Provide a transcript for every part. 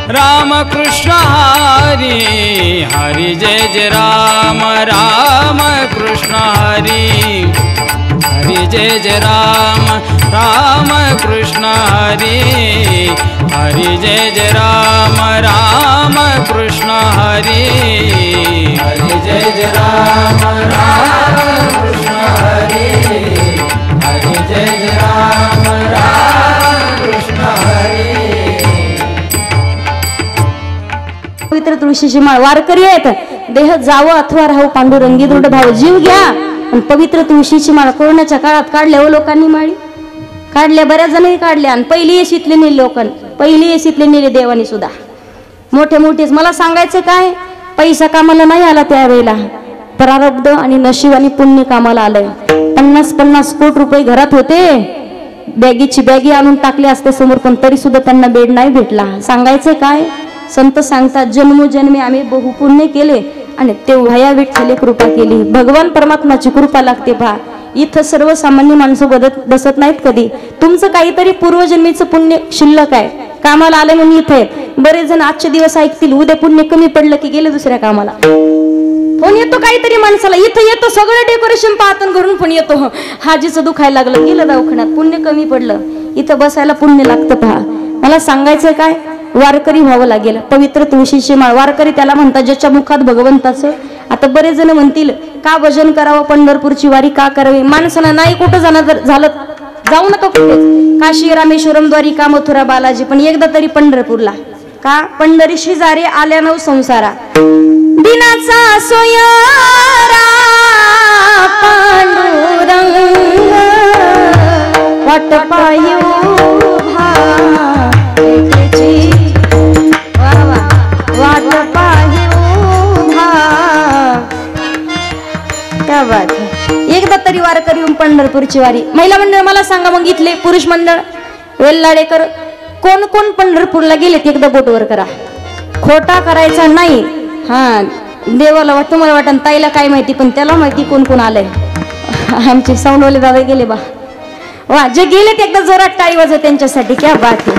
राम कृष्ण हरी हरी जय जय राम राम कृष्ण हरी हरी जय जय राम राम कृष्ण हरी हरी जय जय राम राम कृष्ण हरी हरी जय जय राम राम कृष्ण हरी हरी जय जय राम राम कृष्ण हरी। पवित्र तुळशीची माळ वारकरी आहेत, देह जावं अथवा राहू पांडुरंगी दृढ भाव जीव घ्या। आणि पवित्र तुळशीची माळ कोरोनाच्या काळात काढल्या हो लोकांनी, माळी काढल्या, बऱ्याच जणांनी काढल्या। आणि पहिली एसीतले नेले लोकांनी, पहिली एसीतले नेले देवानी सुद्धा मोठे मोठेच। मला सांगायचं काय, पैसा कामाला नाही आला त्यावेळेला, प्रारब्ध आणि नशीब आणि पुण्य कामाला आलंय। 50-50 कोटी रुपये घरात होते, बॅगीची बॅगी आणून टाकले असते समोर, पण तरी सुद्धा त्यांना बेड नाही भेटला। सांगायचं काय, संत सांगतात जन्मोजन्मी आम्ही बहु पुण्य केले आणि तेव्हा या विठ्ठले कृपा केली। भगवान परमात्माची कृपा लागते पहा। इथं सर्वसामान्य माणसं बसत नाहीत कधी, तुमचं काहीतरी पूर्वजन्मीचं पुण्य शिल्लक आहे, कामाला आलं म्हणून इथे। बरेच जण आजचे दिवस ऐकतील, उद्या पुण्य कमी पडलं की गेले दुसऱ्या कामाला। फोन येतो काहीतरी माणसाला, इथं येतो सगळं डेकोरेशन पाहतून घरून फोन येतो, हाजीचं दुखायला लागलं, गेलं दवाखान्यात, पुण्य कमी पडलं। इथं बसायला पुण्य लागतं पहा। मला सांगायचं काय, वारकरी व्हावं लागेल। पवित्र तुळशीची माळ वारकरी त्याला म्हणतात ज्याच्या मुखात भगवंताचं। आता बरेच जण म्हणतील का भजन करावं, पंढरपूरची वारी का करावी? माणसानं नाही कुठं झालं जाऊ नका कुठे, काशी रामेश्वरम द्वारिका मथुरा बालाजी, पण एकदा तरी पंढरपूरला का? पंढरी शेजारी आल्यानं संसारा दिनाचा सोयारा पांडुरंग वाट पायू वाट पायू क्या बात है। एकदा तरी वारकरी येऊन पंढरपूरची वारी। महिला मंडळ मला सांगा मग, इथले पुरुष मंडळ वेल्लाडेकर कोण कोण पंढरपूरला गेलेत? एकदा बोटवर करा, खोटा करायचा नाही। हा देवाला तुम्हाला वाटन ताईला काय माहिती, पण त्याला माहिती कोण कोण आलंय। आमचे साऊंडवाले दादा गेले बा, वा जे गेले ते एकदा जोरात टाळी वाजव त्यांच्यासाठी, क्या बात आहे।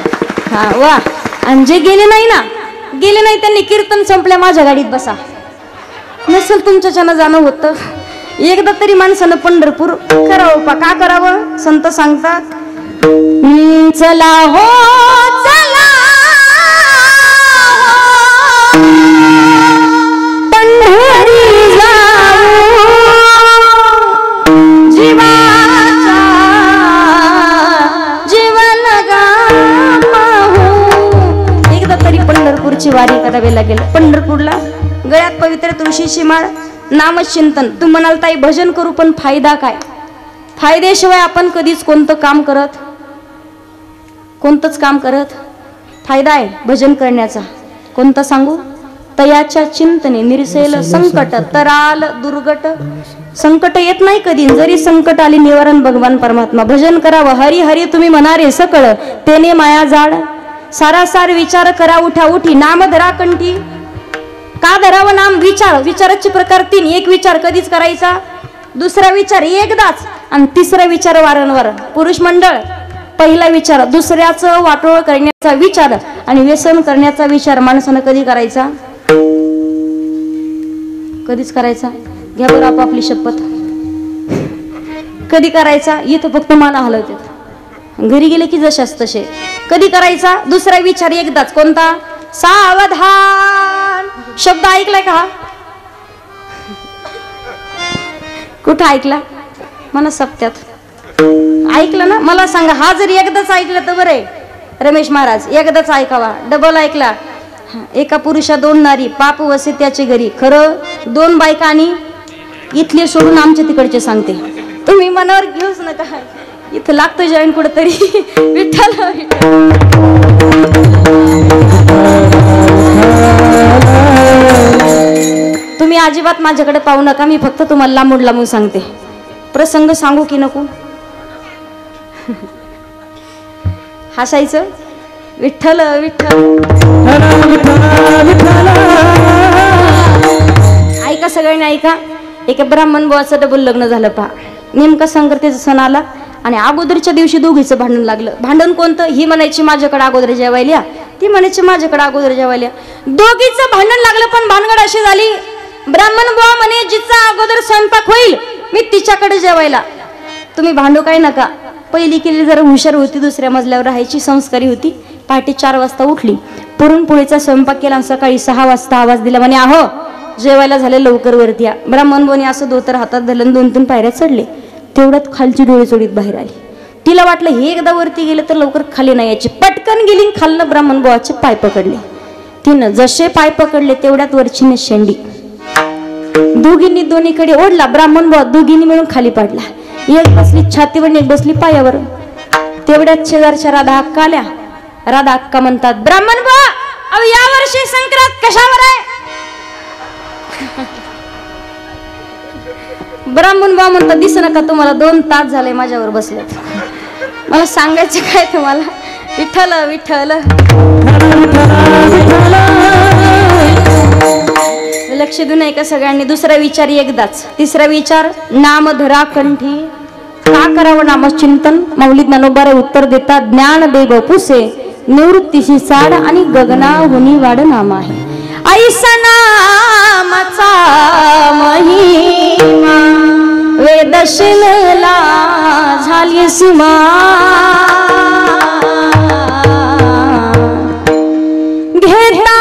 हा वा, आणि जे गेले नाही ना, गेले नाही त्यांनी कीर्तन संपल्या माझ्या गाडीत बसा, नसेल तुमच्याच्यानं जाणं होतं। एकदा तरी माणसानं पंढरपूर करावं पा, का करावं? संत सांगतात चला हो चला पंढरी जाऊ जीवाचा जीव लगाऊ। एकदा तरी पंढरपूरची वारी करावी लागेल। पंढरपूरला गळ्यात पवित्र तुळशीची माळ, नामचिंतन। तू म्हणाल ताई भजन करू, पण फायदा काय? फायद्याशिवाय आपण कधीच कोणतंच काम करत फायदा आहे भजन करण्याचा कोणता सांगू? तयाच्या चिंतने निरसेल संकट, तराल दुर्गट। संकट येत नाही कधी, जरी संकट आली निवारण भगवान परमात्मा। भजन करावं हरी हरी तुम्ही म्हणारे सकळ, तेने माया जाड। सारासार विचार करा उठा उठी, नाम धरा कंठी। का धरावं नाम? विचाराचे प्रकार 3। एक विचार कधीच करायचा, दुसरा विचार एकदाच, आणि तिसरा विचार वारंवार। पुरुष मंडळ पहिला विचार दुसऱ्याचं वाटोळ करण्याचा विचार आणि व्यसन करण्याचा विचार माणसानं कधी करायचा? कधीच करायचा? घ्या बरं आपापली शपथ, कधी करायचा? इथं फक्त मान हलवतात, घरी गेले की जशाच तसे। कधी करायचा? दुसरा विचार एकदाच, कोणता? सावधान शब्द ऐकलाय का? कुठं ऐकला? मन सप्त्यात ऐकलं ना? मला सांगा, हा जर एकदाच ऐकलं तर बरं आहे। रमेश महाराज एकदाच ऐकावा, डबल ऐकला एका पुरुषा 2 नारी, पाप वसे त्याचे घरी। खरं 2 बायका आणि इथले सोडून आमच्या तिकडचे सांगते, तुम्ही मनावर घेऊच नका, इथं लागतं जॉईन कुठंतरी। विठ्ठल तुम्ही अजिबात माझ्याकडे पाहू नका, मी फक्त तुम्हाला लांबून लांबून सांगते। प्रसंग सांगू की नको? हसायचं? विठ्ठल विठ्ठल ऐका सगळ्यांनी ऐका। एका ब्राह्मण बुवाचं डबल लग्न झालं पहा। नेमका संक्रांतीचा सण आला आणि अगोदरच्या दिवशी दोघीचं भांडण लागलं। भांडण कोणतं? ही म्हणायची माझ्याकडे अगोदर जेवायला, ती ती म्हणायची माझ्याकडे अगोदर जेवायला. दोघीचं भांडण लागलं, पण भानगड अशी झाली, ब्राह्मण बुवा म्हणे जिचा अगोदर स्वयंपाक होईल मी तिच्याकडे जेवायला, तुम्ही भांडू काय नका. पहिली केली जरा हुशार होती, दुसऱ्या मजल्यावर राहायची, संस्कारी होती. पहाटे 4 वाजता उठली, पुरणपोळीचा स्वयंपाक केला, सकाळी 6 वाजता आवाज दिला म्हणे आहो जेवायला झाले, लवकर वरती या. ब्राह्मण बुवाने असं धोतर हातात धरलं, 2-3 पायऱ्या चढले. तेवढ्यात खालची डोळे चोळीत बाहेर आली. तिला वाटलं हे एकदा वरती गेलं तर लवकर खाली नाही यायची. पटकन गेली, खालनं ब्राह्मण बुवाचे पाय पकडले. तिनं जसे पाय पकडले तेवढ्यात वरचीने शेंडी. दोघींनी दोन्हीकडे ओढला. ब्राह्मण बुवा दोघींनी मिळून खाली पाडला. एक बसली छातीवर, एक बसली पायावर. तेवढ्यात शेजारच्या राधा अक्का आल्या. राधा अक्का म्हणतात, ब्राह्मण बुवा अहो या वर्षी संक्रांत कशावर आहे? ब्राह्मण बुवा म्हणतात, दिसू नका तुम्हाला, 2 तास झाले माझ्यावर बसलेत. मला सांगायचं काय तुम्हाला, विठ्ठल विठ्ठल. लक्ष देऊ नये का सगळ्यांनी? दुसरा विचार एकदाच. तिसरा विचार, नाम धरा कंठी, का करावं नामचिंतन? मौलिक ज्ञानोबारे उत्तर देतात, ज्ञान देव पुसे निवृत्तीशी साड आणि गगना हुनी वाड नाम आहे. ऐसा नामाचा महिमा वेदशिनला झाली सीमा. घेता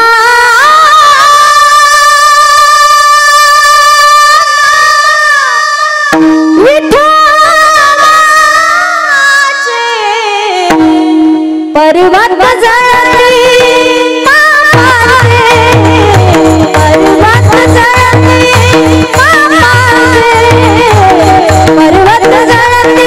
पर्वत जळते पर्वत जळते पर्वत जळते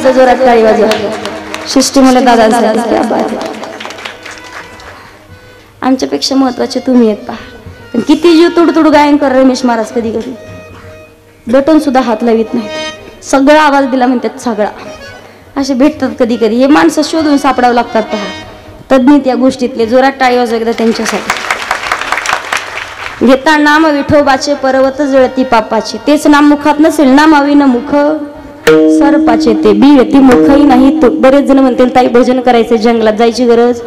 जोरात टाळी वाजवा. शिष्टी मुले दादांसाठी आमच्यापेक्षा महत्वाचे तुम्ही आहेत. पहा पण किती जीव तुडतुड गायन कर रमेश महाराज, कधी कधी बटन सुद्धा हात लावित नाहीत. सगळा आवाज दिला म्हणतात सगळा. असे भेटतात कधी कधी. हे माणसं शोधून सापडावं लागतात. पहा तज्ञ त्या गोष्टीतले. जोरात टाळी वाजवा एकदा त्यांच्यासाठी. घेता नाम विठोबाचे पर्वत जळती पापाचे. तेच नाम मुखात नसेल नामाविन मुख सर्पाचे ते बीळ ती मुखही नाही. बरेच जण म्हणतील ताई भजन करायचं, जंगलात जायची गरज.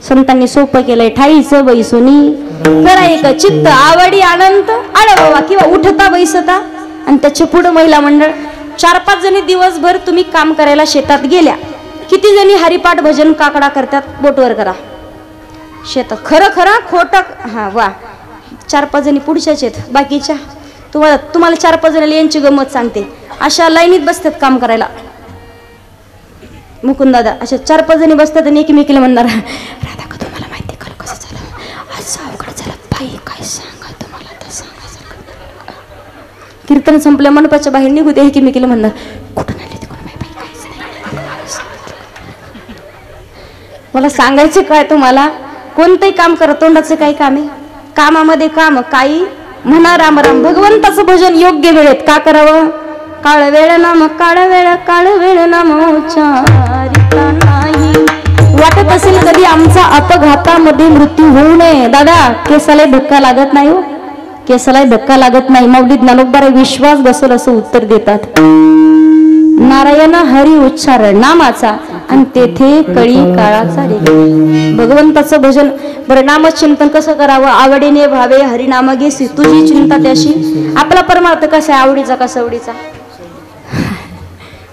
संतांनी सोपं केलंय. ठाईचं बैसुनी करा एक चित्त आवडी आनंद आळवा किंवा उठता बैसता. आणि त्याच्या पुढे महिला मंडळ 4-5 जणी दिवसभर तुम्ही काम करायला शेतात गेल्या. किती जणी हरिपाठ भजन काकडा करतात? बोटवर करा. शेतात खरं खरं खोटं हा वा 4-5 जणी पुढच्याच आहेत. बाकीच्या तुम्हाला 4-5 जणांना यांची गंमत सांगते. अशा लाईनीत बसतात काम करायला. मुकुंद दादा अशा 4-5 जणी बसतात आणि एकमेकीला म्हणणार, राधा का तुम्हाला माहिती का कसं झालं आज? अवघड झालं बाई, काय सांगा तुम्हाला आता सांगायचं. कीर्तन संपल्या मंडपाच्या बाहेर निघू ते एकमेकीला म्हणणार, कुठून आले ते कोण बाई काहीच नाही. मला सांगायचं काय तुम्हाला? कोणतंही काम करा, तोंडाचं काही काम आहे? कामामध्ये काम काही म्हणा राम राम. भगवंताचं भजन योग्य वेळेत का करावं? काळ वेळ नाम काळ वेळ नाम उच्चारिता नाही. वाटत असेल कधी आमचा अपघातामध्ये मृत्यू होऊ नये. दादा केसाला धक्का लागत नाही हो, केसाला धक्का लागत नाही. मौलिक ज्ञानोबारे विश्वास बसेल असं उत्तर देतात. नारायण हरी उच्चारण नामाचा आणि तेथे कळी काळाचा रे. भगवंताचं भजन बरं. नामचिंतन कसं करावं? आवडीने भावे हरिनाम घेसी तुझी चिंता त्याशी. आपला परमार्थ कसा आहे? आवडीचा का सवडीचा?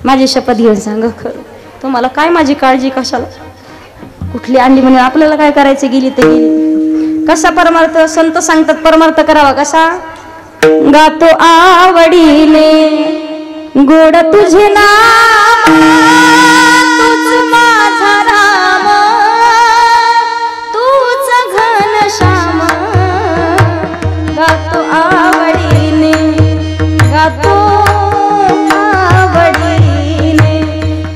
माझी शपथ घेऊन सांग खरं तुम्हाला काय माझी काळजी कशाला? कुठली आणली म्हणून आपल्याला काय करायचं? गेली तर गेली. कसा परमार्थ? संत सांगतात परमार्थ करावा कसा? गातो आवडीने गोड तुझे नाम, तूच माझा राम, तूच घनश्याम. गातो आवडीने, गातो आवडीने,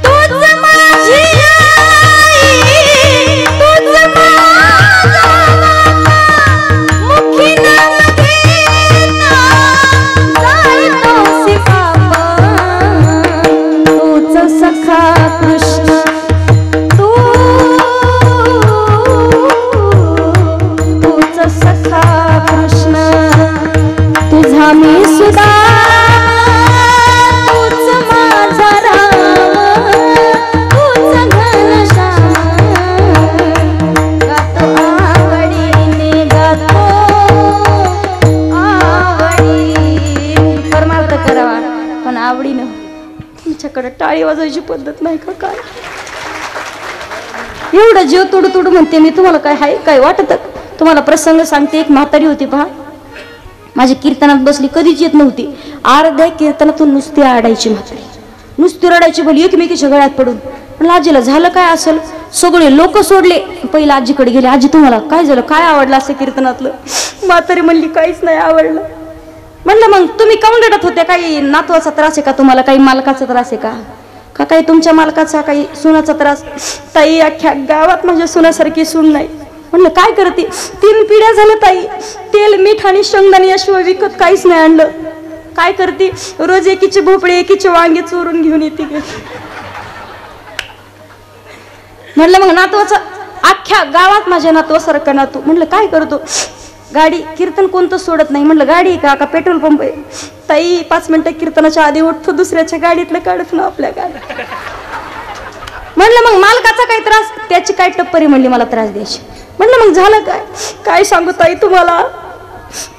तूच माझी आई, तूच माझा बाबा, मुखी नाम घेता जायतोसी बाबा. तूच सखा कृष्ण, तूच सखा कृष्ण, तुझा मी सुद्धा, तूच माझा राम, तूच घनश्याम. गातो आवडीने, गातो आवडीने. परमार्थ करावा पण आवडीनं. तुमच्याकडे टाळी वाजवायची पद्धत नाही का काय? एवढं जीव तुडू तुडू म्हणते मी तुम्हाला. काय हाय काय वाटत? तुम्हाला प्रसंग सांगते. एक म्हातारी होती पहा, माझी कीर्तनात बसली, कधीच येत नव्हती. अर्ध्या कीर्तनातून नुसती आडायची म्हातारी, नुसती रडायची भली एकमेकीच्या गळ्यात पडून. पण आजीला झालं काय असेल? सगळे लोक सोडले, पहिला आजीकडे गेले. आजी तुम्हाला काय झालं? काय आवडलं असं कीर्तनातलं? म्हातारी म्हणली काहीच नाही आवडलं. म्हणलं मग तुम्ही काऊन रडत होत्या? काही नातवाचा त्रास आहे का तुम्हाला? काही मालकाचा त्रास आहे का? का काही तुमच्या मालकाचा, काही सुनाचा त्रास? ताई अख्ख्या गावात माझ्या सुनासारखी सून नाही. म्हणलं काय करते? 3 पिढ्या झाल्या ताई, तेल मीठ आणि शेंगदाणे याशिवाय विकत काहीच नाही आणलं. काय करते? रोज एकीचे भोपळे एकीचे वांगे चोरून घेऊन येते. म्हणलं मग नातवाचा, अख्ख्या गावात माझ्या नातवासारखा नातू. म्हणलं काय करतो? गाडी कीर्तन कोणतं सोडत नाही. म्हणलं गाडी आहे का पेट्रोल पंप आहे? ताई 5 मिनिटं कीर्तनाच्या आधी उठतो, दुसऱ्याच्या गाडीतलं काढत ना आपल्या गाडी. म्हणलं मग मालकाचा काही त्रास? त्याची काय टप्परी म्हणली मला त्रास द्यायची. म्हणलं मग झालं काय? काय सांगू ताई तुम्हाला,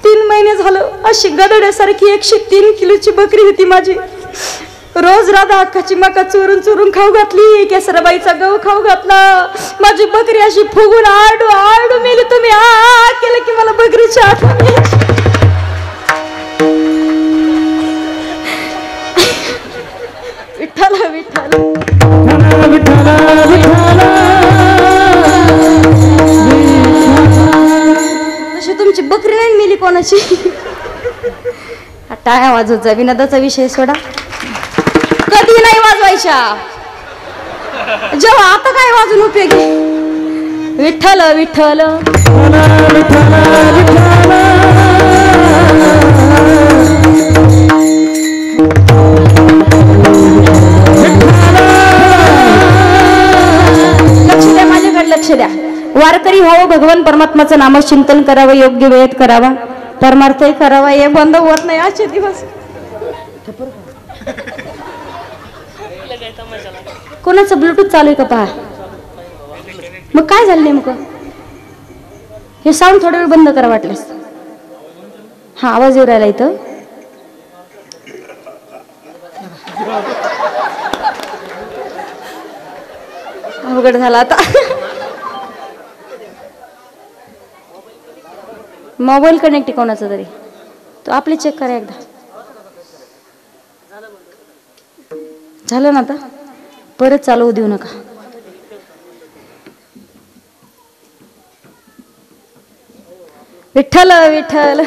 3 महिने झालं अशी गदड्यासारखी 103 किलोची बकरी होती माझी. रोज राधा अख्खाची मका चोरून चोरून खाऊ घातली, केसराबाईचा गहू खाऊ घातला. माझी बकरी अशी फुगून आरडू आरडू मेली. तुम्ही आ केलं की मला बकरीची आठवण यायची. विठ्ठल विठ्ठल तशी तुमची बकरी नाही मेली कोणाची. टाळ्या वाजवचा विनोदाचा विषय सोडा, कधी नाही वाजवायच्या. जेव्हा आता काय वाजून उपयोगी? विठ्ठल विठ्ठल लक्ष द्या, माझ्याकडे लक्ष द्या. वारकरी व्हावं, भगवान परमात्माचं नामचिंतन करावं, योग्य वेळेत करावा, परमार्थही करावा. हे बंद होत नाही आजचे दिवस. कोणाचं ब्लूटूथ चालू आहे का पहा? मग काय झालं नेमकं? हे साऊंड थोडा वेळ बंद करा वाटल्यास. हा आवाज येऊ राहिला इथं. अवघड झाला आता. मोबाईल कनेक्ट कोणाचा तरी तो आपले चेक करा एकदा. झालं ना आता? परत चालवू देऊ नका. विठ्ठल विठ्ठल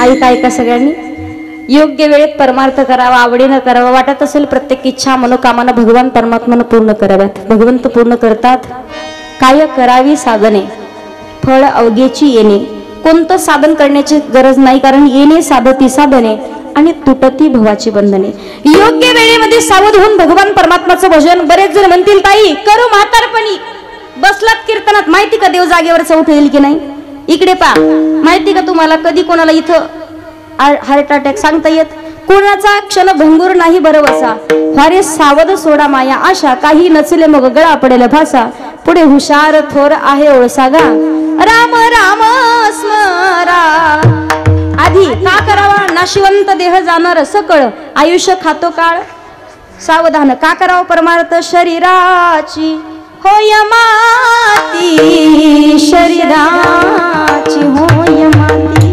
ऐका ऐका सगळ्यांनी. योग्य वेळेत परमार्थ करावा, आवडीनं करावा. वाटत असेल प्रत्येक इच्छा मनोकामना भगवान परमात्म्यानं पूर्ण कराव्यात. भगवंत पूर्ण करतात. काय करावी साधने, फळ अवघेची येणे. कोणतं साधन करण्याची गरज नाही, कारण येणे साधती साधने आणि तुटती भवाची बंधने. योग्य वेळेमध्ये सावध होऊन भगवान परमात्माचं भजन. बरेच जण म्हणतील ताई करू म्हातारपणी. बसलात कीर्तनात, माहिती का देव जागेवर चौथ येईल की नाही? इकडे पा, माहिती का तुम्हाला कधी कोणाला इथं हार्ट अटॅक सांगता येत? कोणाचा क्षण भंगूर नाही बरवसा. फारे सावध सोडा माया आशा. काही नचले मग गळा पडेल भाषा. पुढे हुशार थोर आहे ओळसागा. राम राम स्मरा. आधी का करावा? नाशिवंत देह जाणार सकळ. आयुष्य खातो काळ सावधान का करावं परमार्थ शरीराची होय माती शरीराची होय माती.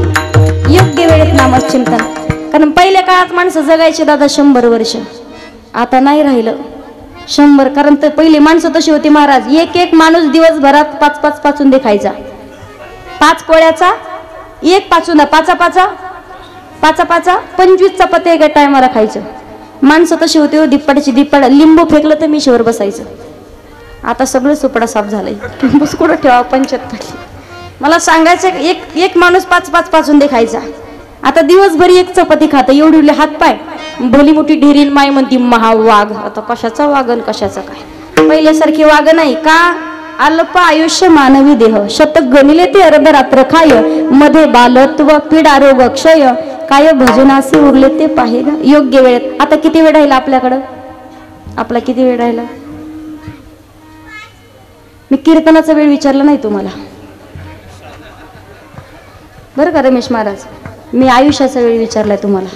योग्य वेळेत नामचिंतन. कारण पहिल्या काळात माणसं जगायची दादा 100 वर्ष. आता नाही राहिलं 100. कारण तर पहिली माणसं तशी होती महाराज. एक माणूस दिवसभरात 5-5 पाचून खायचा. 5 कोळ्याचा 1 पाचून 5 25 चपात्या एका टायमाला खायचं. माणसं तशी होती हो. दिप्पाडीची दिप्पाड. लिंबू फेकलं तर मिशीवर बसायचं. आता सगळं सुपडा साफ झालंय. लिंबूच कुठं ठेवा पंचायत पडली. मला सांगायचं एक माणूस 5-5 पाचून खायचा. आता दिवसभर 1 चपाती खातं. एवढी हात पाय भली मोठी ढेरीन माय म्हणती महावाघ. आता कशाचा वागन कशाचं काय. पहिल्यासारखी वाग नाही का. अल्प आयुष्य मानवी देह शतक गणिले ते अर्धरात्र खाय मध्ये बालत्व पीडा रोग क्षय काय भजनासे उरले ते पाहे. योग्य वेळेत. आता किती वेळ राहिला आपल्याकडं. आपला किती वेळ राहिला. मी कीर्तनाचा वेळ विचारला नाही तुम्हाला बरं का रमेश महाराज. मी आयुष्याचा वेळ विचारलाय तुम्हाला.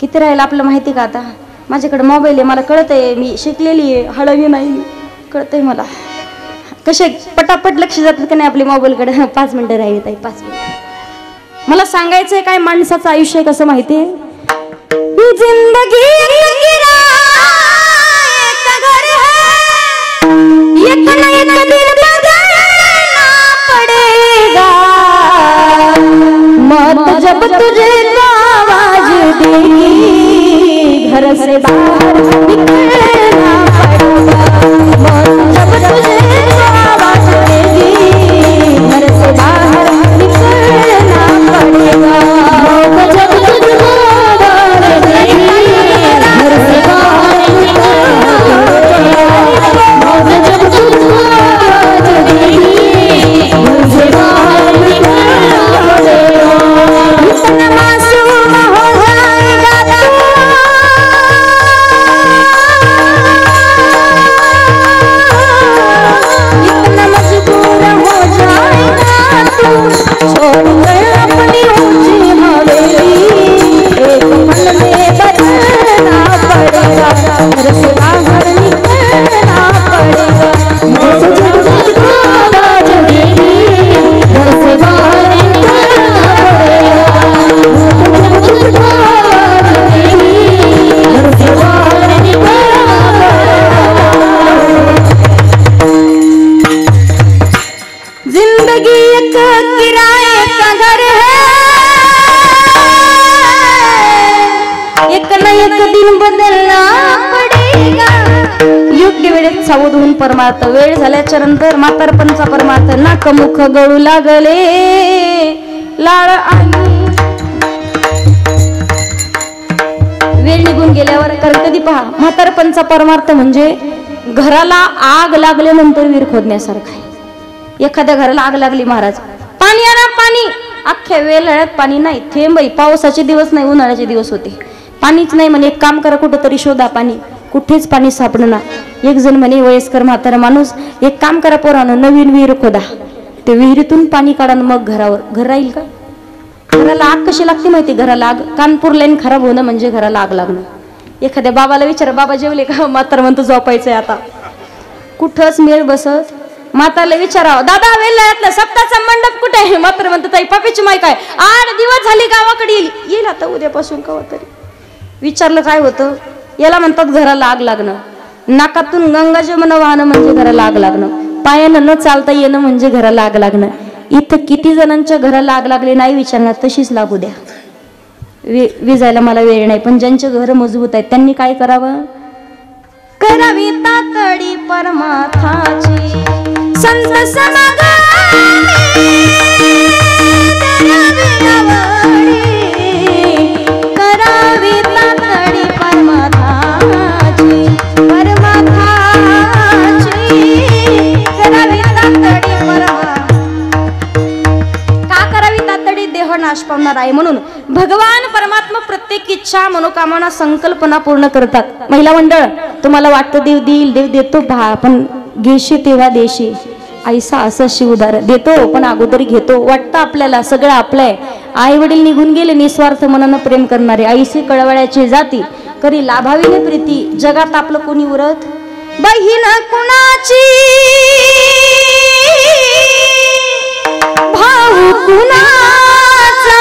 किती राहिला आपलं माहिती का. आता माझ्याकडे मोबाईल आहे. मला कळतंय. मी शिकलेली आहे. हळवी नाही. कळतंय मला. कसे पटापट लक्ष जातात का नाही आपल्या मोबाईलकडे. 5 मिनिटं राहिली ताई 5 मिनिटं. मला सांगायचंय काय माणसाचं आयुष्य कसं माहितीये. जिंदगी मत जब तुझे आवाज देगी घर से बाहर निकलना पड़ेगा. मत जब तुझे आवाज देगी घर से बाहर निकलना पड़ेगा. मत जब तुझे आवाज देगी घर से बाहर निकलना पड़ेगा. मत जब तुझे आवाज देगी घर से बाहर निकलना पड़ेगा. इतना मासूम हो जाएगा तू. इतना मजबूर हो जाएगा तू. छोड़ कर अपनी ऊंची हवेली एक पल में बदलना पड़ेगा. घर से बाहर निकलना पड़ेगा. मौत जब तुझको आवाज देगी घर से बाहर निकलना पड़ेगा. मौत जब तुझको आवाज देगी घर से बाहर निकलना पड़ेगा. जिंदगी एक किराए का घर है. एक न एक दिन बदलना पडेगा. योग्य वेळेत सावध होऊन परमार्थ. वेळ झाल्याच्या नंतर म्हातारपणचा परमार्थ. नाकमुख गळू लागले लाळ आणि वेळ निघून गेल्यावर. कारण कधी पहा म्हातारपणचा परमार्थ म्हणजे घराला आग लागल्यानंतर विहीर खोदण्यासारखं आहे. एखाद्या घराला आग लागली महाराज पाणी आणा पाणी. अख्ख्या वेळात पाणी नाही. थेंबही. पावसाचे दिवस नाही उन्हाळ्याचे दिवस होते. पाणीच नाही म्हणे. एक काम करा कुठं तरी शोधा पाणी. कुठेच पाणी सापडणार. एक जण म्हणे वयस्कर म्हातारा माणूस एक काम करा पोरानं नवीन विहीर खोदा. ते विहिरीतून पाणी काढा मग घरावर. घर राहील का. घराला आग कशी लागते माहिती. घराला आग. कानपूर लाईन खराब होणं म्हणजे घराला आग लागणं. एखाद्या बाबाला विचारा बाबा जेवले का. म्हातारा म्हणतो झोपायचंय आता. कुठंच मेळ बसत. माताला विचारावं दादा वेल्ह्यातला सप्ताचा मंडप कुठे आहे. मात्र म्हणतो ताई पापीची माय काय 8 दिवस झाली गावाकडे येईल आता उद्यापासून कवा तरी. विचारलं काय होतं. याला म्हणतात घराला आग लागणं. नाकातून गंगा जमुना वाहनं म्हणजे घराला आग लागणं. पायानं न चालता येणं म्हणजे घराला आग लागणं. इथं किती जणांच्या घराला आग लागली नाही विचारणार. तशीच लागू द्या. विजायला मला वेळ नाही. पण ज्यांचे घर मजबूत आहेत त्यांनी काय करावं. करावी तातडी परमार्थाची संत समागमे करावी तातडी परमार्थाची करावी तातडी का करावी तातडी देह नाश पावणार आहे म्हणून भगवान परमात्मा प्रत्येक इच्छा मनोकामना संकल्पना पूर्ण करतात. महिला मंडळ तुम्हाला वाटतं देव देईल देव देतो भा पण घेशी तेव्हा देशी ऐसा असं शिवदार देतो पण अगोदर घेतो. वाटतं आपल्याला सगळं आपलंय. आई वडील निघून गेले निस्वार्थ मनानं प्रेम करणारे. ऐसे कळवळ्याची जाती करी लाभावी ने प्रीती जगात आपलं कोणी उरत बहीण कुणाची भाऊ कुणाचा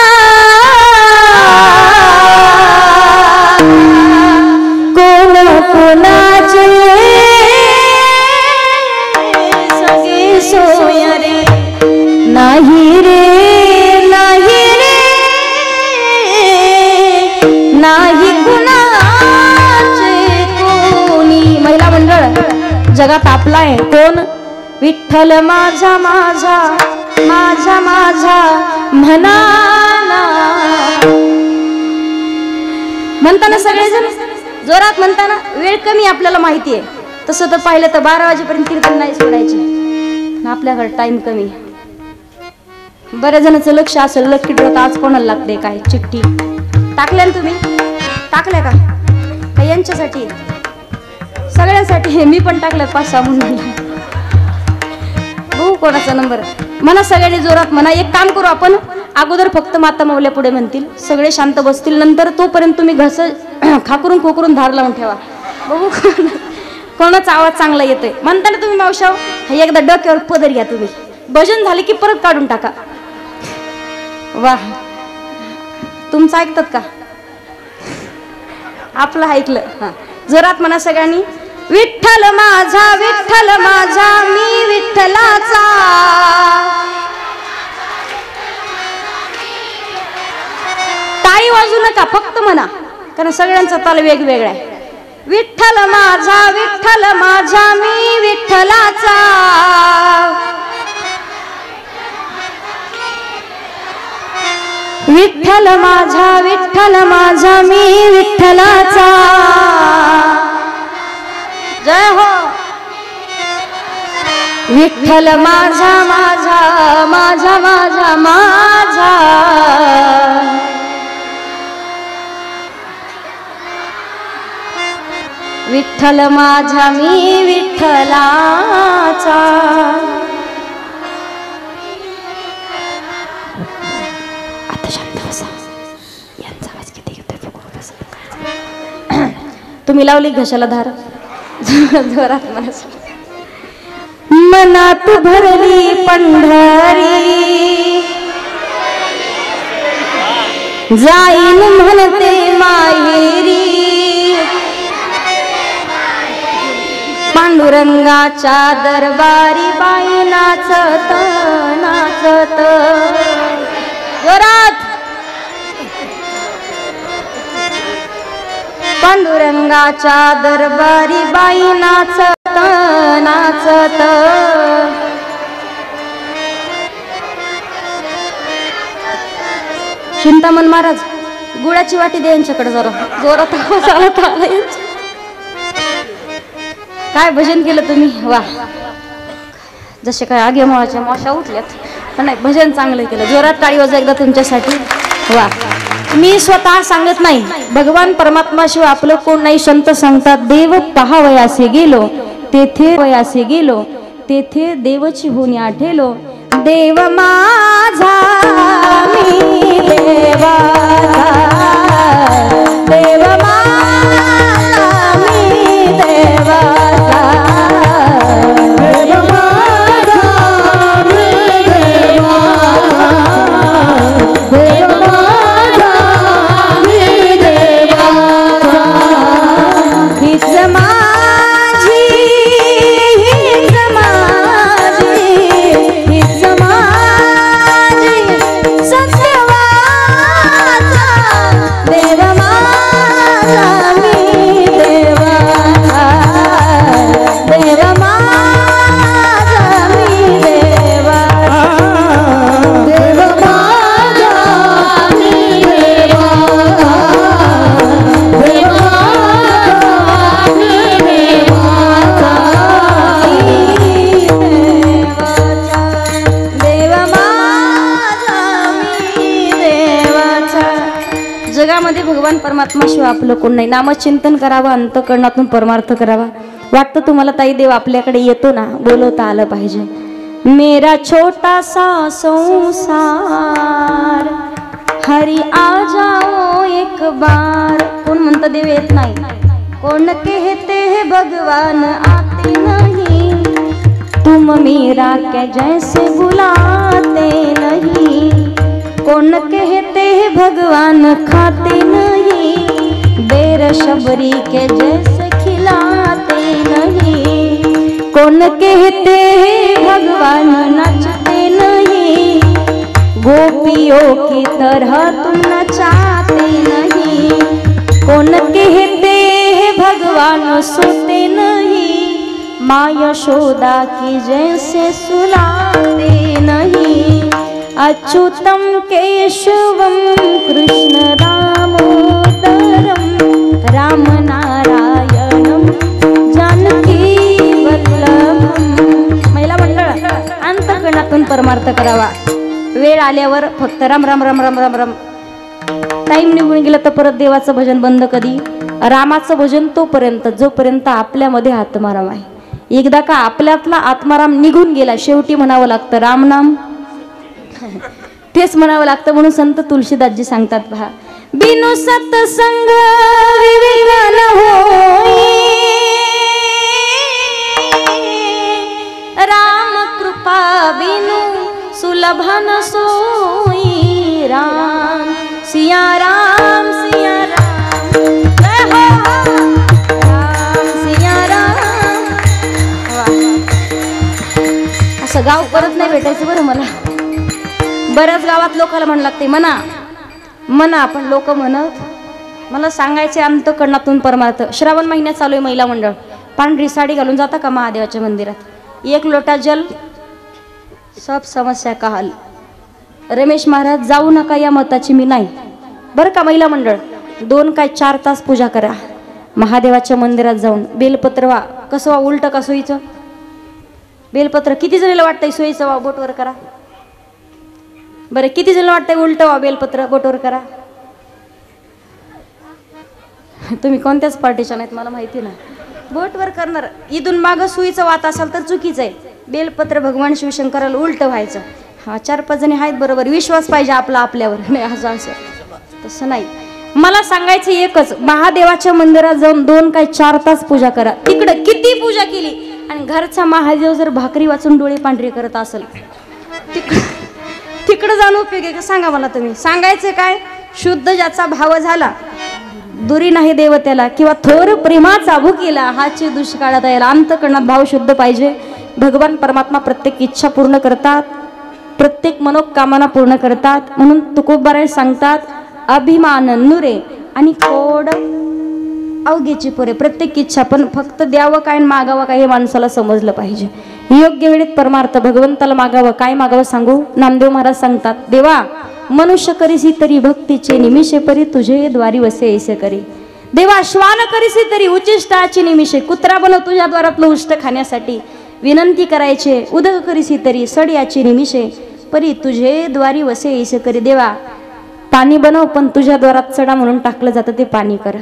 कोण कुणाचे सगळे सोय रे नाही रे नाही रे नाही कुणाचे कोणी महिला मंडळ जगात आपलाय कोण विठ्ठल माझा माझा माझा माझा म्हणाला म्हणताना सगळेजण जोरात म्हणताना वेळ कमी आपल्याला माहिती आहे तसं तर पाहिलं तर 12 वाजेपर्यंत कीर्तन नाही सोडायचे आपल्याकडे टाइम कमी बऱ्याच जणांचं लक्ष असेल लकी ड्रॉ आज कोणाला लागते काय चिठ्ठी टाकल्या ना तुम्ही टाकल्या का यांच्यासाठी सगळ्यांसाठी मी पण टाकलं 5-6 म्हणून बघू कोणाचा नंबर म्हणा सगळ्यांनी जोरात म्हणा एक काम करू आपण अगोदर फक्त माता माऊल्या पुढे म्हणतील सगळे शांत बसतील नंतर तोपर्यंत तुम्ही घस खाकरून खोकरून धार लावून ठेवा बघू कोणाचा आवाज चांगला येतोय म्हणताना तुम्ही मावशाव एकदा डोक्यावर पदर घ्या तुम्ही भजन झाले की परत काढून टाका वाह तुमचं ऐकतात का आपलं ऐकलं हा जोरात म्हणा सगळ्यांनी विठ्ठल माझा मी विठ्ठलाचा टाळी वाजू नका फक्त म्हणा कारण सगळ्यांचा ताल वेगवेगळा आहे विठ्ठल माझा मी विठ्ठलाचा विठ्ठल माझा मी विठ्ठलाचा जय हो विठ्ठल माझा माझा माझा माझा माझा विठ्ठल माझा मी विठ्ठलाचा आता शांत बसा यांचा आवाज किती येतोय बघू कसं तुम्ही लावली घशाला धार जोरात मनात भरली पंढरी जाईन म्हणते माहेरी पांडुरंगाच्या दरबारी बाई नाचत नाचत जोरात पांडुरंगाच्या दरबारी बाई नाचत नाचत चिंतामण महाराज गुळाची वाटी दे यांच्याकडे जरा जोरात आवाज आला काय भजन केलं तुम्ही वा जसे काय आगे मुळाच्या माशा उठल्यात पण नाही भजन चांगलं केलं जोरात टाळी वाजा एकदा तुमच्यासाठी वा मी स्वतः सांगत नाही भगवान परमात्मा शिवाय आपलं कोण नाही संत सांगतात देव पहावयासे गेलो तेथे वयासे गेलो तेथे देवची होणी आठेलो देव माझा मी देवाचा देव माझा मी देवाचा देव माझा मी देवाचा देव माझा मी देवाचा हीच माझी हीच माझी हीच माझी सत्यवाचा देव माझा मी देवाचा देव माझा मी देवाचा देव माझा मी देवाचा देव माझा मी देवाचा देव माझा मी देवाचा जगामध्ये भगवान परमात्मा शिवाय आपलं कोण नाही नामचिंतन करावं अंतःकरणातून परमार्थ करावा वाटतं तुम्हाला ताई देव आपल्याकडे येतो ना बोलवता आलं पाहिजे मेरा छोटा सा संसार हरी आ जाओ एक बार। कोण म्हणतं देव येत नाही? कौन कहते हैं भगवान आते नहीं, तुम मीरा के जैसे बुलाते नहीं। कौन कहते हैं भगवान खाते नहीं, बेर शबरी के जैसे खिलाते नहीं। कौन कहते हैं भगवान नचते नहीं, गोपियों की तरह तुम नचाते नहीं। कौन कहते हैं भगवान सोते नहीं, माँ यशोदा की जैसे सुलाते नहीं। अच्युतम केशवम कृष्ण दामोदरम, राम नारायणम जानकी वल्लभम। महिला मंडळ अंतःकरणातून परमार्थ करावा। वेळ आल्यावर फक्त राम राम राम राम राम राम। टाइम निघून गेला तर परत देवाचं भजन बंद कधी? रामाचं भजन तोपर्यंत जोपर्यंत आपल्यामध्ये आत्माराम आहे। एकदा का आपल्यातला आत्माराम निघून गेला शेवटी म्हणावं लागतं राम नाम, तेच म्हणावं लागतं। म्हणून संत तुलसीदासजी सांगतात पहा, बिनु सत्संग विवेक न होई, राम कृपा बिनु सुलभ न सोई। राम सिया राम सिया राम, जय हो राम सिया राम। असं गाव परत नाही भेटायचं बरं मला। बऱ्याच गावात लोकांना म्हण लागते म्हणा म्हणा, पण लोक म्हणत मला सांगायचे अंतःकरणातून परमार्थ। श्रावण महिन्यात चालू आहे महिला मंडळ, पांढरी साडी घालून जाता का महादेवाच्या मंदिरात? एक लोटा जल सब समस्या का हल। रमेश महाराज जाऊ नका या मताची मी नाही बरं का। महिला मंडळ 2 काय 4 तास पूजा करा महादेवाच्या मंदिरात जाऊन। बेलपत्र वा कसं वा, उलट का सोयीचं? बेलपत्र किती जणीला वाटतंय सोयीचं वा? बोटवर करा बरं। किती जण वाटतंय उलट वा बेलपत्र? बोटवर करा। तुम्ही कोणत्याच पार्टीच्या नाहीत मला माहिती ना। बोटवर करणार इथून मागं सुईचं वात असाल तर चुकीचं आहे। बेलपत्र भगवान शिवशंकराला उलट व्हायचं। हा 4-5 जणी आहेत बरोबर, विश्वास पाहिजे आपला आपल्यावर, नाही असं तसं नाही। मला सांगायचं एकच, महादेवाच्या मंदिरात जाऊन 2 काय 4 तास पूजा करा। तिकडे किती पूजा केली आणि घरचा महादेव जर भाकरी वाचून डोळे पांढरे करत असेल, तिकडे जाऊन उपयोग आहे का सांगा मला तुम्ही? सांगायचं काय, शुद्ध ज्याचा भाव झाला, दुरी नाही देव त्याला, किंवा थोर प्रेमाचा भुकेला हाची दुष्काळात यायला। अंतःकरणात भाव शुद्ध पाहिजे। भगवान परमात्मा प्रत्येक इच्छा पूर्ण करतात, प्रत्येक मनोकामना पूर्ण करतात। म्हणून तुकोबाराय सांगतात, अभिमान नुरे आणि कोड अवघेची पुरे। प्रत्येक इच्छा, पण फक्त द्यावं काय मागावं काय हे माणसाला समजलं पाहिजे। योग्य वेळेत परमार्थ भगवंताला मागावं। काय मागावं सांगू? नामदेव महाराज सांगतात, देवा मनुष्य करीसी तरी भक्तीचे निमिषे परी, तुझे द्वारी वसे ऐसे करी। देवा श्वान करीसी तरी उचिष्टाची निमिषे, कुत्रा बनव तुझ्या द्वारातलं उष्ट खाण्यासाठी। विनंती करायचे उदक करीसी तरी सड्याची निमिषे परी, तुझे द्वारी वसे ऐसे करी। देवा पाणी बनव पण तुझ्या द्वारात सडा म्हणून टाकलं जातं ते पाणी कर।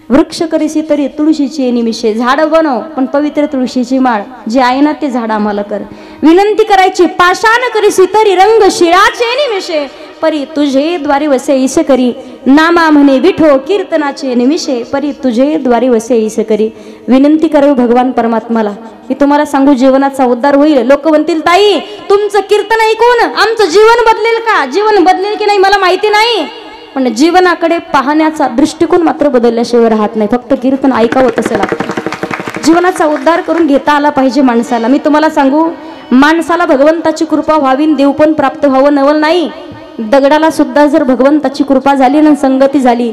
वृक्ष करीसी तरी तुळशीची निमिषे, झाड बनव पण पवित्र तुळशीची माळ जे आहे ना ते झाड आम्हाला कर। विनंती करायची पाषाण करीसी तरी रंग शिळाचे निमिषे परी, तुझे द्वारी वसे ऐसे करी। नामा म्हणे विठो कीर्तनाचे निमिषे परी, तुझे द्वारी वसे ऐसे करी। विनंती करावी भगवान परमात्माला। मी तुम्हाला सांगू, जीवनाचा उद्धार होईल। लोक म्हणतील ताई तुमचं कीर्तन ऐकून आमचं जीवन बदलेल का? जीवन बदलेल की नाही मला माहिती नाही, पण जीवनाकडे पाहण्याचा दृष्टिकोन मात्र बदलल्याशिवाय राहत नाही। फक्त कीर्तन ऐकावं तसं लागतं। जीवनाचा उद्धार करून घेता आला पाहिजे माणसाला। मी तुम्हाला सांगू, माणसाला भगवंताची कृपा व्हावी, देव पण प्राप्त व्हावं नवल नाही। दगडाला सुद्धा जर भगवंताची कृपा झाली ना, संगती झाली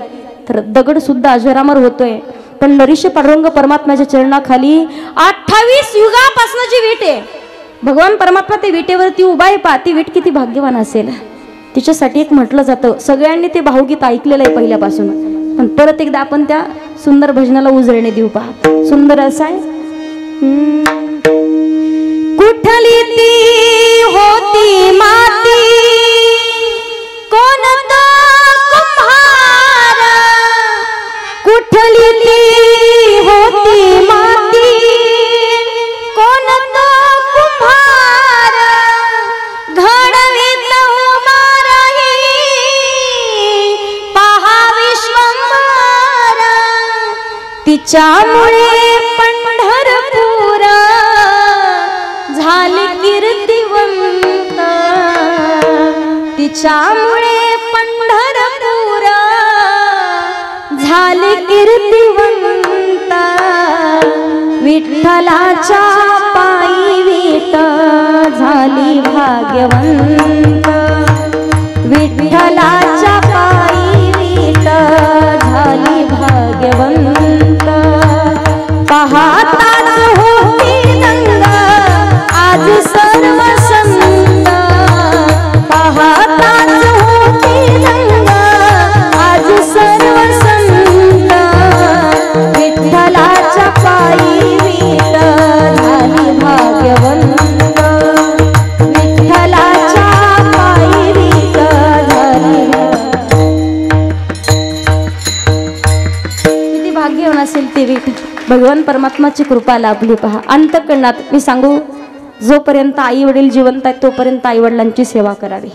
तर दगड सुद्धा अजरामर होतोय। पण नरीश पांडुरंग परमात्म्याच्या चरणाखाली 28 युगापासून जी वीट आहे, भगवान परमात्मा ते विटेवरती उभा आहे पहा, ती वीट किती भाग्यवान असेल। तिच्यासाठी एक म्हटलं जातं, सगळ्यांनी ते भावगीत ऐकलेलं आहे पहिल्यापासून, पण परत एकदा आपण त्या सुंदर भजनाला उजळणे देऊ पहा। सुंदर असं आहे, कुठली ती होती माती कोण तो कुम्हार, कुठली ती होती माती कोण तो कुम्हार, घडवीत उमारही तिच्यामुळे पंढरपुरा झाले कीर्तिवंत, तिच्यामुळे पंढरपुरा झाले कीर्तिवंत, विठ्ठलाच्या पायी विठ झाली भाग्यवंत, विठ्ठलाच्या पायी विठ झाली भाग्यवंत, पाहताच होती गंगा आज सर्व संत, पाहताच होती गंगा आज सर्व संत, विठ्ठलाच्या पायी विठ झाली भाग्यवंत, विठ्ठलाच्या पायी विठ झाली. किती भाग्यवान असेल ते विठ, भगवान परमात्माची कृपा लाभली. पहा अंतःकरणात मी सांगू, जोपर्यंत आई वडील जिवंत आहेत तोपर्यंत आई वडिलांची सेवा करावी.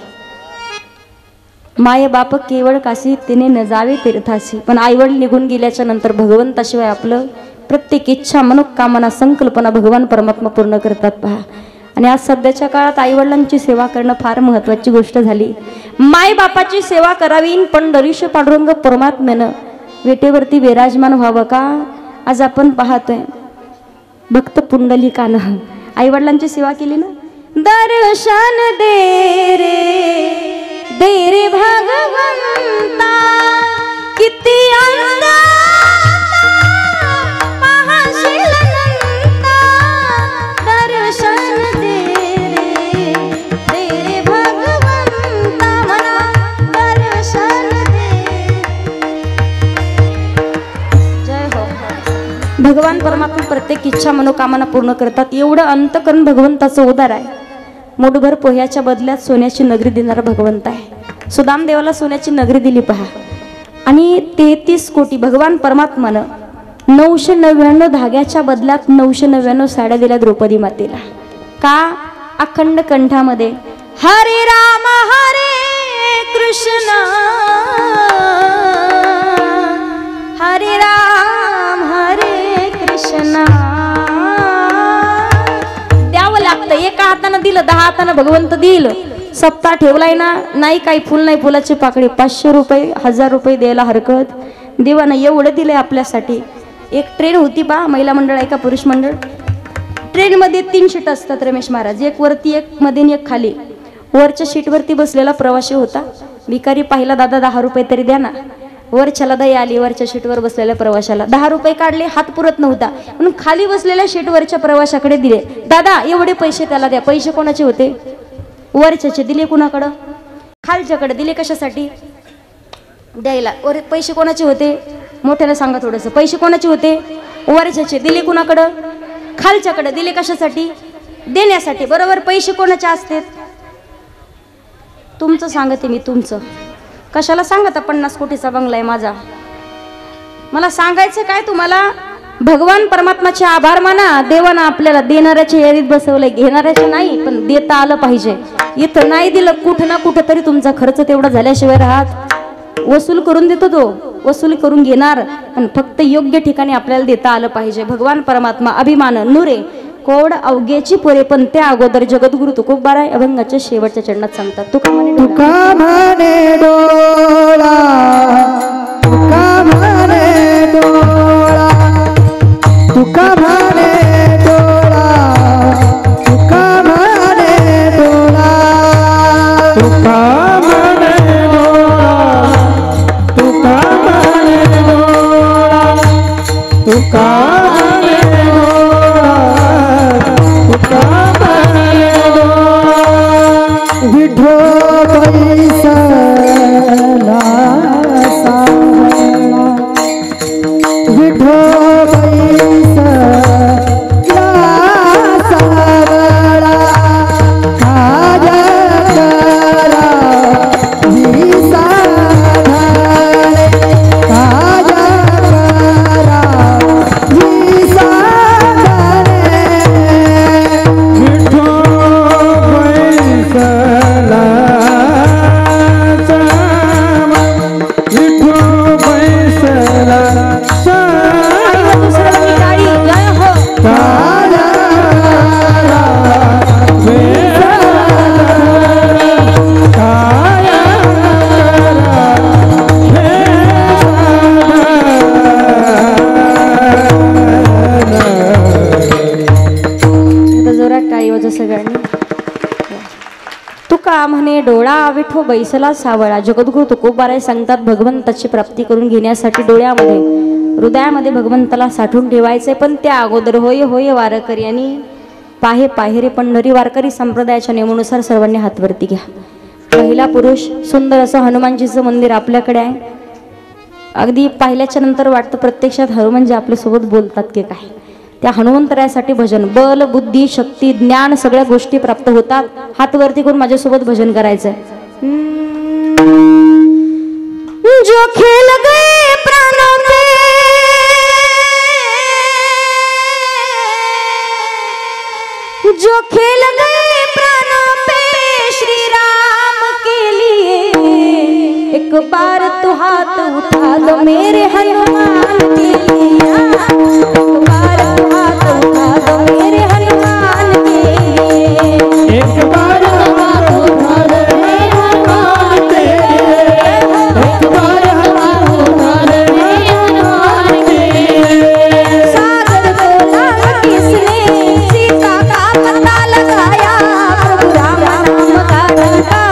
माय बाप केवळ काशी तिने न जावे तीर्थाशी, पण आई वडील निघून गेल्याच्या नंतर भगवंताशिवाय आपलं प्रत्येक इच्छा मनोकामना संकल्पना भगवान परमात्मा पूर्ण करतात. पहा आणि आज सध्याच्या काळात आई वडिलांची सेवा करणं फार महत्वाची गोष्ट झाली. माय बापाची सेवा करावी, पण दरीश पांडुरंग परमात्म्यानं वेटेवरती विराजमान व्हावं का. आज आपण पाहतोय भक्त पुंडलिकानं आई वडिलांची सेवा केली ना. दर्शन दे रे भगवंता, किती पाहशील नंता, दर्शन दे रे भगवंता, म्हणा दर्शन दे. जय हो. भगवान परमात्मा प्रत्येक इच्छा मनोकामना पूर्ण करतात. एवढं अंतकरण भगवंताचं उदार आहे. मुठभर पोह्याच्या बदल्यात सोन्याची नगरी देणारा भगवंत आहे. सुदाम देवाला सोन्याची नगरी दिली. पहा आणि 33 कोटी भगवान परमात्मानं 999 धाग्याच्या बदल्यात 999 साड्या दिल्या द्रौपदी मातेला. का? अखंड कंठामध्ये हरे राम हरे कृष्ण हरे राम हरे कृष्ण. द्यावं लागतं. एका हातानं दिलं 10 हातानं भगवंत दिल. सप्ताह ठेवलाय ना, नाही काही फुल नाही फुलाची पाकळी, 500 रुपये 1000 रुपये द्यायला हरकत. देवानं एवढं दिलंय आपल्यासाठी. एक ट्रेन होती बा, महिला मंडळ आहे का पुरुष मंडळ. ट्रेनमध्ये 3 सीट असतात रमेश महाराज, एक वरती एक मध्ये एक खाली. वरच्या सीटवरती बसलेला प्रवासी होता. भिकारी पाहिला, दादा 10 रुपये तरी द्या ना. वरच्याला दया आली. वरच्या सीटवर बसलेल्या प्रवाशाला 10 रुपये काढले, हात पुरत नव्हता म्हणून खाली बसलेल्या सीटवरच्या प्रवाशाकडे दिले. दादा एवढे पैसे त्याला द्या. पैसे कोणाचे होते? वरच्याचे. दिले कुणाकडं? खालच्याकडे. दिले कशासाठी? द्यायला. वर पैसे कोणाचे होते? मोठ्याला सांगा थोडंसं. पैसे कोणाचे होते? वरच्याचे. दिले कुणाकडं? खालच्याकडे. दिले कशासाठी? देण्यासाठी. बरोबर. पैसे कोणाचे असते? तुमचं सांगते मी, तुमचं. कशाला सांगता 50 कोटीचा बंगला आहे माझा. मला सांगायचं काय तुम्हाला, भगवान परमात्माचे आभार माना. देवानं आपल्याला देणाऱ्याच्या यादीत बसवलंय, घेणाऱ्याचे नाही, पण देता आलं पाहिजे. इथं नाही दिलं, कुठं ना कुठं तरी तुमचा खर्च तेवढा झाल्याशिवाय राहत. वसूल करून देतो तो, वसूल करून घेणार, पण फक्त योग्य ठिकाणी आपल्याला देता आलं पाहिजे. भगवान परमात्मा अभिमान नुरे कोड अवघ्याची पोरे, पण त्या अगोदर जगद्गुरु तुकोबाराय अभंगाच्या शेवटच्या चरणात सांगतात. तुका म्हणे डोळा, तुका म्हणे डोळा, तुका म्हणे डोळा, तुका म्हणे डोळा, तुका म्हणे डोळा, तुका म्हणे डोळा, तुका विठो ठेवायचं सगळ्यांनी. तुका म्हणे डोळा विठो बैसला सावळा. जगद्गुरु तुकोबाराय सांगतात भगवंताची प्राप्ती करून घेण्यासाठी डोळ्यामध्ये हृदयामध्ये भगवंताला साठवून ठेवायचे. पण त्या अगोदर होय होय वारकरी आणि पाहे पाहेरे पंढरी. वारकरी संप्रदायाच्या नियमानुसार सर्वांनी हातवरती घ्या. पहिला पुरुष सुंदर असं हनुमानजीचं मंदिर आपल्याकडे आहे. अगदी पाहिल्याच्या नंतर वाटतं प्रत्यक्षात हनुमानजी आपल्यासोबत बोलतात की काय. त्या हनुमंतरायासाठी भजन बल बुद्धी शक्ती ज्ञान सगळ्या गोष्टी प्राप्त होतात. हात वरती करून माझ्यासोबत भजन करायचंय. जो खेल गए प्राणों पे जो खेल गए प्राणों पे श्री राम के लिए एक बार तो हाथ उठा दो मेरे हनुमान के लिए. एक बार तो हाथ उठा दो मेरे हनुमान के लिए. एक बार हाथ उठा दे हनुमान के लिए. एक बार हाथ उठा दे हनुमान के लिए. सागर बोला किसने सीता का पता लगाया. प्रभु राम नाम का डंका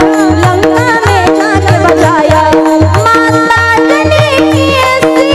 लंका में जाके बजाया. माता जननी की ऐसी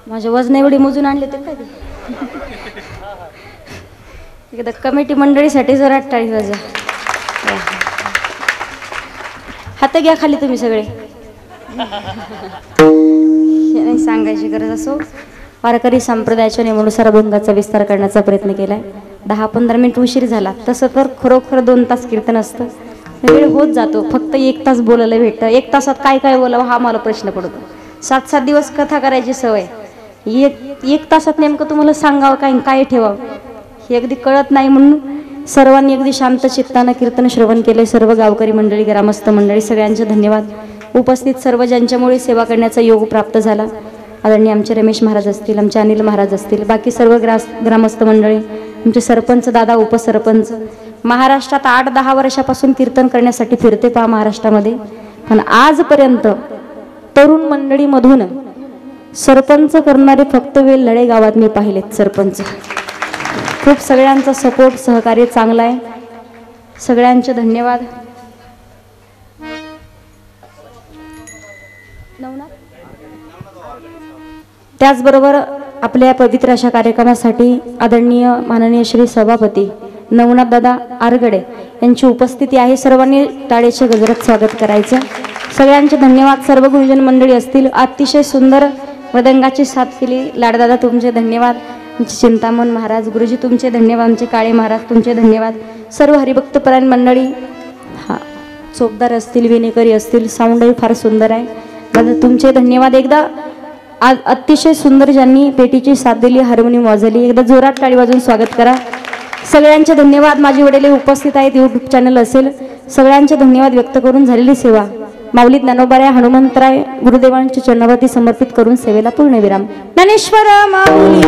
माझ्या वजन एवढी मोजून आणले ते काय ते? एकदा कमिटी मंडळीसाठी जरा 48,000. हात घ्या खाली तुम्ही सगळे. हे नाही सांगायची गरज असो. वारकरी संप्रदायाच्या नियमानुसार अभंगाचा विस्तार करण्याचा प्रयत्न केलाय. 10-15 मिनिट उशीर झाला. तसं तर खरोखर 2 तास कीर्तन असतं. वेळ होत जातो. फक्त 1 तास बोलायला भेटतं. 1 तासात काय काय बोलावं हा मला प्रश्न पडतो. 7-7 दिवस कथा करायची सवय. एक तासात नेमकं तुम्हाला सांगावं काय काय ठेवावं हे अगदी कळत नाही. म्हणून सर्वांनी अगदी शांत चित्तानं कीर्तन श्रवण केले. सर्व गावकरी मंडळी, ग्रामस्थ मंडळी सगळ्यांचे धन्यवाद. उपस्थित सर्व ज्यांच्यामुळे सेवा करण्याचा योग प्राप्त झाला, आदरणीय आमचे रमेश महाराज असतील, आमचे अनिल महाराज असतील, बाकी सर्व ग्रामस्थ मंडळी, आमचे सरपंच दादा, उपसरपंच, महाराष्ट्रात 8-10 वर्षापासून कीर्तन करण्यासाठी फिरते पहा महाराष्ट्रामध्ये. पण आजपर्यंत तरुण मंडळीमधून सरपंच करणारे फक्त वेलधडे गावात मी पाहिलेत. सरपंच खूप सगळ्यांचा सपोर्ट, सहकार्य चांगला आहे. सगळ्यांचे धन्यवाद. त्याचबरोबर आपल्या पवित्र अशा कार्यक्रमासाठी आदरणीय माननीय श्री सभापती नवनाथ दादा आरगडे यांची उपस्थिती आहे. सर्वांनी टाळेचे गजरात स्वागत करायचं. सगळ्यांचे धन्यवाद. सर्व गुरुजन मंडळी असतील. अतिशय सुंदर मृदंगाची साथ केली. लाडदादा तुमचे धन्यवाद. आमचे चिंतामण महाराज गुरुजी तुमचे धन्यवाद. आमचे काळे महाराज तुमचे धन्यवाद. सर्व हरिभक्तपरायण मंडळी, हा चोपदार असतील, विनेकरी असतील, साऊंडही फार सुंदर आहे. दादा तुमचे धन्यवाद. एकदा अतिशय सुंदर ज्यांनी पेटीची साथ दिली, हार्मोनियम वाजवली, एकदा जोरात टाळी वाजवून स्वागत करा. सगळ्यांचे धन्यवाद. माझी वडील उपस्थित आहेत. यूट्यूब चॅनल असेल. सगळ्यांचे धन्यवाद व्यक्त करून झालेली सेवा माऊली ज्ञानोबाराय हनुमंतराय गुरुदेवांच्या चरणावरती समर्पित करून सेवेला पूर्णविराम. ज्ञानेश्वर माऊली